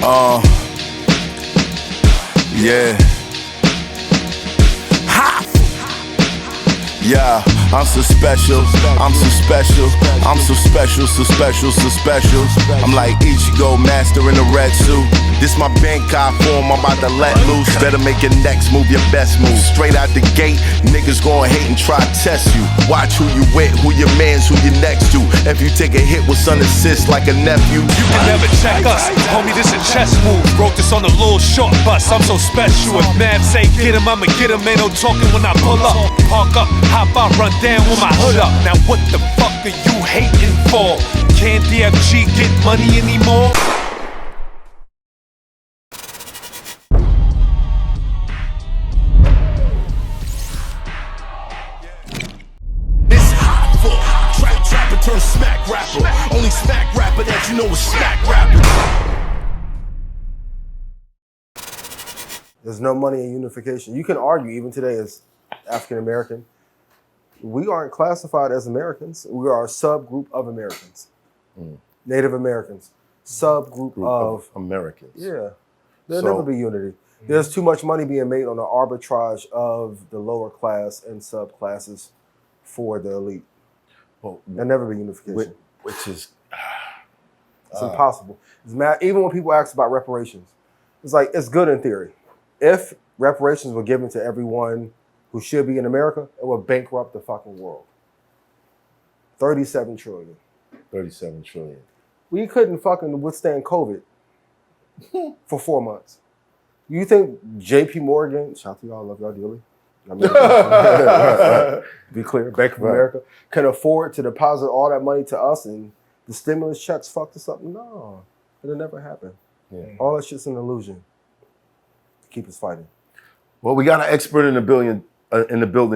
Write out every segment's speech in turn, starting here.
Yeah. Ha! Yeah, I'm so special, I'm so special, I'm so special, so special, so special. I'm like Ichigo, master in a red suit. This my Bankai form, I'm about to let loose. Better make your next move your best move. Straight out the gate, niggas gon' hate and try to test you. Watch who you with, who your mans, who you next to. If you take a hit with son assist like a nephew, you can never check us. Homie, this a chess move. Wrote this on a little short bus, I'm so special. If Mav say get him, I'ma get him. Ain't no talking when I pull up. Park up, hop out, run down with my hood up. Now what the fuck are you hating for? Can't DFG get money anymore? Turn smack rapper. Only smack rapper that you know is smack rapper. There's no money in unification. You can argue even today as African American, we aren't classified as Americans. We are a subgroup of Americans. Native Americans. Subgroup of Americans. Yeah. There'll never be unity. There's too much money being made on the arbitrage of the lower class and subclasses for the elite. There'll never be unification. Which is it's impossible. It's mad. Even when people ask about reparations, it's like it's good in theory. If reparations were given to everyone who should be in America, it would bankrupt the fucking world. 37 trillion. 37 trillion. We couldn't fucking withstand COVID for 4 months. You think JP Morgan, shout out to y'all, love y'all dearly. Be clear, Bank of America can afford to deposit all that money to us and the stimulus checks fucked us up? No, it'll never happen. Yeah. All that shit's an illusion. Keep us fighting. Well, we got an expert in the building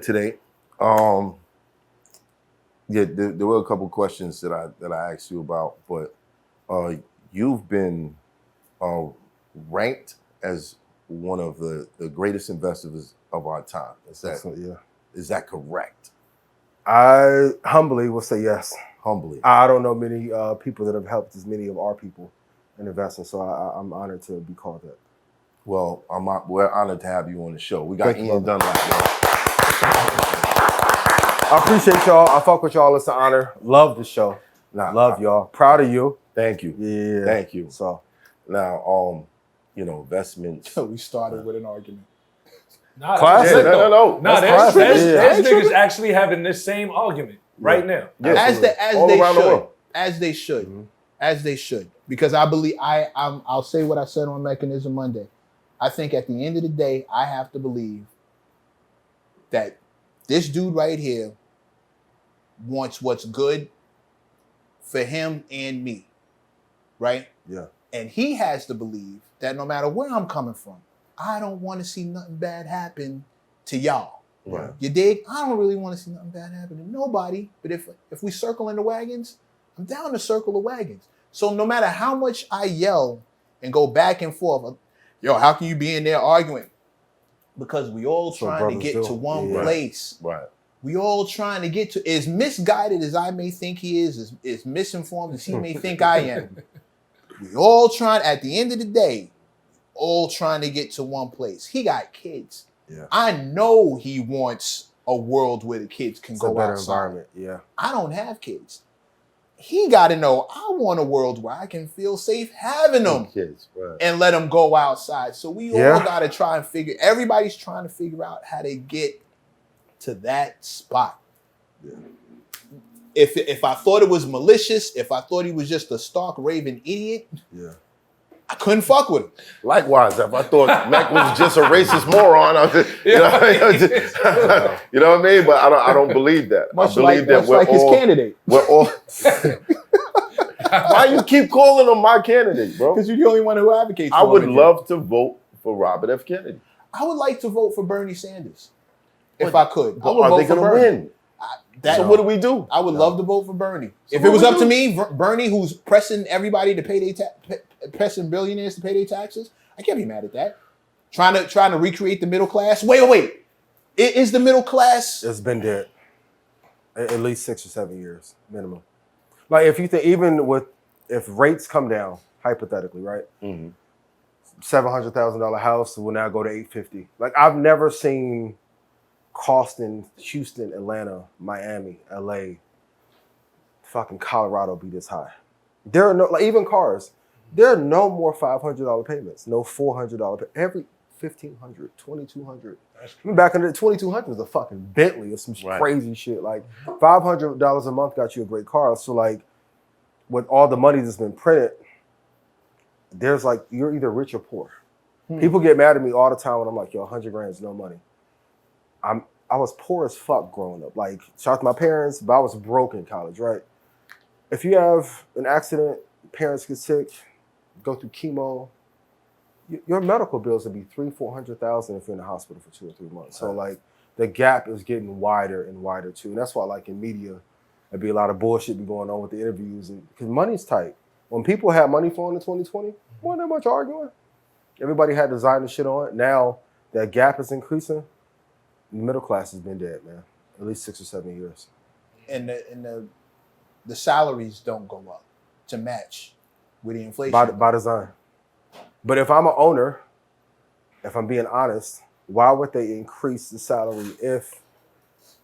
today. Yeah, there were a couple questions that I asked you about, but you've been ranked as one of the greatest investors of our time. Is that correct? I humbly will say yes. Humbly. I don't know many people that have helped as many of our people in investing, so I'm honored to be called that. Well, we're honored to have you on the show. We got Ian Dunlap. I appreciate y'all. I fuck with y'all. It's an honor. Love the show. Love y'all. Proud of you. Thank you. Yeah. Thank you. So now, investments. We started with an argument. Nah, classic. No, there's niggas actually having this same argument right now. Yeah, as they should. Because I believe I'll say what I said on Mechanism Monday. I think at the end of the day, I have to believe that this dude right here wants what's good for him and me, right? Yeah. And he has to believe that no matter where I'm coming from, I don't want to see nothing bad happen to y'all. Right. You dig? I don't really want to see nothing bad happen to nobody. But if we circle in the wagons, I'm down to circle the wagons. So no matter how much I yell and go back and forth, yo, how can you be in there arguing? Because we all trying to get to one place. Right. We all trying to get to, as misguided as I may think he is, as misinformed as he may think I am. We all trying, at the end of the day, all trying to get to one place. He got kids. Yeah. I know he wants a world where the kids can go outside. Environment. Yeah. I don't have kids. He got to know I want a world where I can feel safe having them kids, right, and let them go outside. So we all got to try and everybody's trying to figure out how to get to that spot. Yeah. If I thought it was malicious, if I thought he was just a stark raving idiot, I couldn't fuck with him. Likewise, if I thought Mac was just a racist moron, you know what I mean? But I don't believe that. Much I believe that we're like all, his candidate. We're all. Why you keep calling him my candidate, bro? Because you're the only one who advocates for him. I would love to vote for Robert F. Kennedy. I would like to vote for Bernie Sanders if I could. But are they going to win? So what do we do? I would love to vote for Bernie. So if it was up to me, Bernie, who's pressing everybody to pay their pressing billionaires to pay their taxes, I can't be mad at that. Trying to recreate the middle class. Wait. Is the middle class? It's been dead. At least 6 or 7 years minimum. Like if you think, even if rates come down, hypothetically, right? Mm-hmm. $700,000 house will now go to $850,000. Like I've never seen cost in Houston, Atlanta, Miami, LA, fucking Colorado be this high. There are no, like even cars, there are no more $500 payments, no $400 every $1,500, $2,200. Back in the $2,200 was a fucking Bentley or some crazy shit. Like $500 a month got you a great car. So like with all the money that's been printed, there's like, you're either rich or poor. People get mad at me all the time when I'm like, yo, 100 grand is no money. I was poor as fuck growing up. Like, shout out to my parents, but I was broke in college, right? If you have an accident, parents get sick, go through chemo, your medical bills would be $300,000-$400,000 if you're in the hospital for 2 or 3 months. So like the gap is getting wider and wider too. And that's why like in media, there'd be a lot of bullshit be going on with the interviews and because money's tight. When people had money flowing in 2020, wasn't that much arguing. Everybody had designer shit on. Now that gap is increasing. The middle class has been dead, man. At least 6 or 7 years. And the salaries don't go up to match with the inflation. By design. But if I'm an owner, if I'm being honest, why would they increase the salary if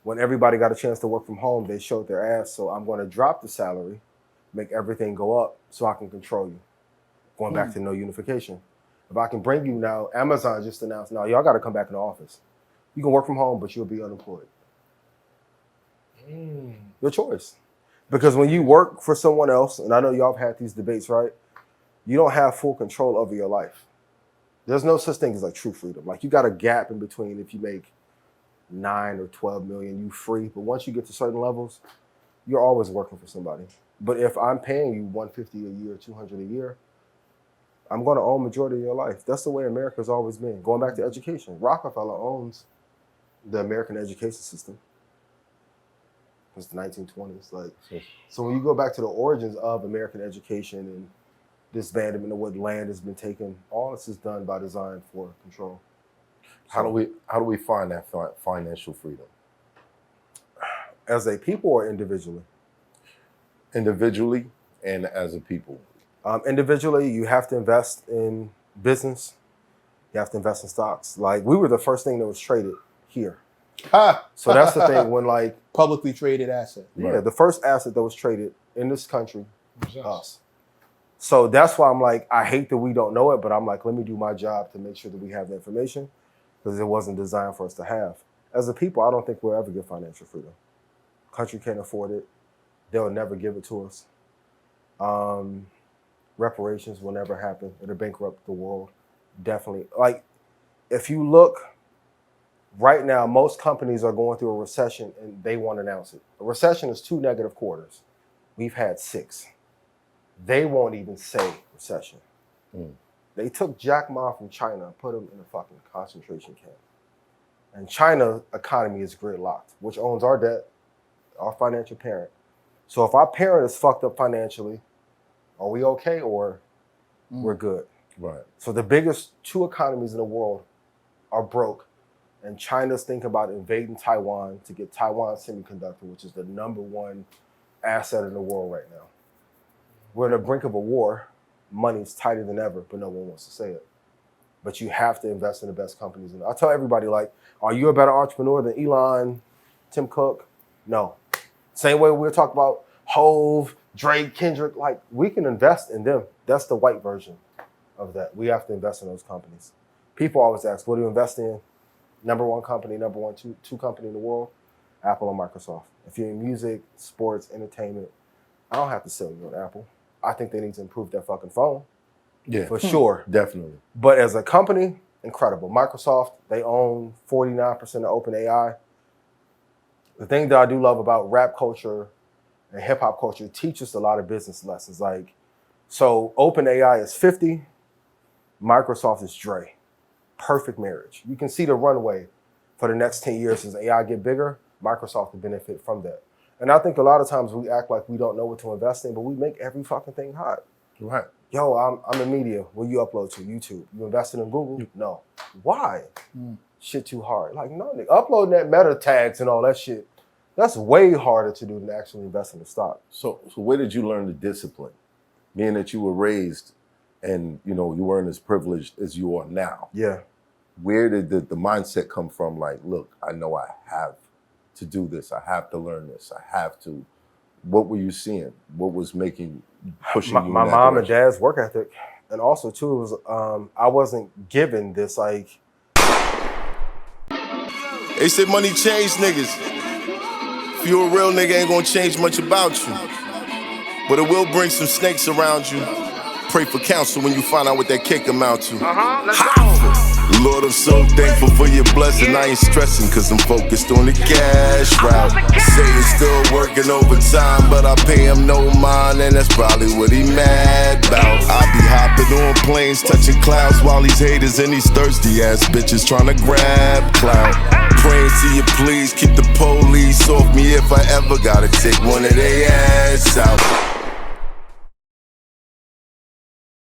when everybody got a chance to work from home, they showed their ass? So I'm going to drop the salary, make everything go up so I can control you. Going back to no unification. If I can bring you now, Amazon just announced, now y'all got to come back in the office. You can work from home, but you'll be unemployed. Your choice. Because when you work for someone else, and I know y'all have had these debates, right? You don't have full control over your life. There's no such thing as like true freedom. Like you got a gap in between if you make 9 or 12 million, you free. But once you get to certain levels, you're always working for somebody. But if I'm paying you $150 a year, $200 a year, I'm going to own majority of your life. That's the way America's always been. Going back to education, Rockefeller owns the American education system. It's the 1920s. Like, so when you go back to the origins of American education and disbandment of what land has been taken, all this is done by design for control. How do we find that financial freedom? As a people or individually? Individually and as a people. Individually, you have to invest in business. You have to invest in stocks. Like we were the first thing that was traded here. So that's the thing when like publicly traded asset. Yeah, right. The first asset that was traded in this country was us. So that's why I'm like, I hate that we don't know it, but I'm like, let me do my job to make sure that we have the information because it wasn't designed for us to have. As a people, I don't think we'll ever get financial freedom. Country can't afford it. They'll never give it to us. Reparations will never happen. It'll bankrupt the world. Definitely. Like, if you look right now, most companies are going through a recession and they won't announce it. A recession is 2 negative quarters. We've had 6. They won't even say recession. They took Jack Ma from China and put him in a fucking concentration camp. And China's economy is gridlocked, which owns our debt, our financial parent. So if our parent is fucked up financially, are we okay or we're good? Right. So the biggest 2 economies in the world are broke. And China's thinking about invading Taiwan to get Taiwan semiconductor, which is the #1 asset in the world right now. We're on the brink of a war. Money's tighter than ever, but no one wants to say it. But you have to invest in the best companies. I tell everybody, like, are you a better entrepreneur than Elon, Tim Cook? No. Same way we're talking about Hov, Drake, Kendrick. Like, we can invest in them. That's the white version of that. We have to invest in those companies. People always ask, what do you invest in? #1 company, #1, two company in the world, Apple and Microsoft. If you're in music, sports, entertainment, I don't have to sell you on Apple. I think they need to improve their fucking phone. Yeah. For sure. Definitely. But as a company, incredible. Microsoft, they own 49% of OpenAI. The thing that I do love about rap culture and hip hop culture, it teaches a lot of business lessons. Like, so OpenAI is 50, Microsoft is Dre. Perfect marriage. You can see the runway for the next 10 years as AI get bigger, Microsoft will benefit from that. And I think a lot of times we act like we don't know what to invest in, but we make every fucking thing hot. Right. Yo, I'm in media. What you upload to YouTube? You invested in Google? No. Why? Shit too hard. Like, no, nigga, uploading that meta tags and all that shit, that's way harder to do than actually invest in the stock. So where did you learn the discipline? Being that you were raised and you weren't as privileged as you are now. Yeah. Where did the mindset come from? Like, look, I know I have to do this. I have to learn this. I have to. What were you seeing? What was pushing you? My mom and dad's work ethic, and also too, it was I wasn't given this like. They said money changed niggas. If you a real nigga, ain't gonna change much about you. But it will bring some snakes around you. Pray for counsel when you find out what that cake amount to. Let's go. Lord, I'm so thankful for your blessing. I ain't stressing cause I'm focused on the cash route. Say he's still working overtime, but I pay him no mind, and that's probably what he mad about. I be hopping on planes, touching clouds while these haters and these thirsty ass bitches trying to grab clout. Praying to you please keep the police off me if I ever gotta take one of they ass out.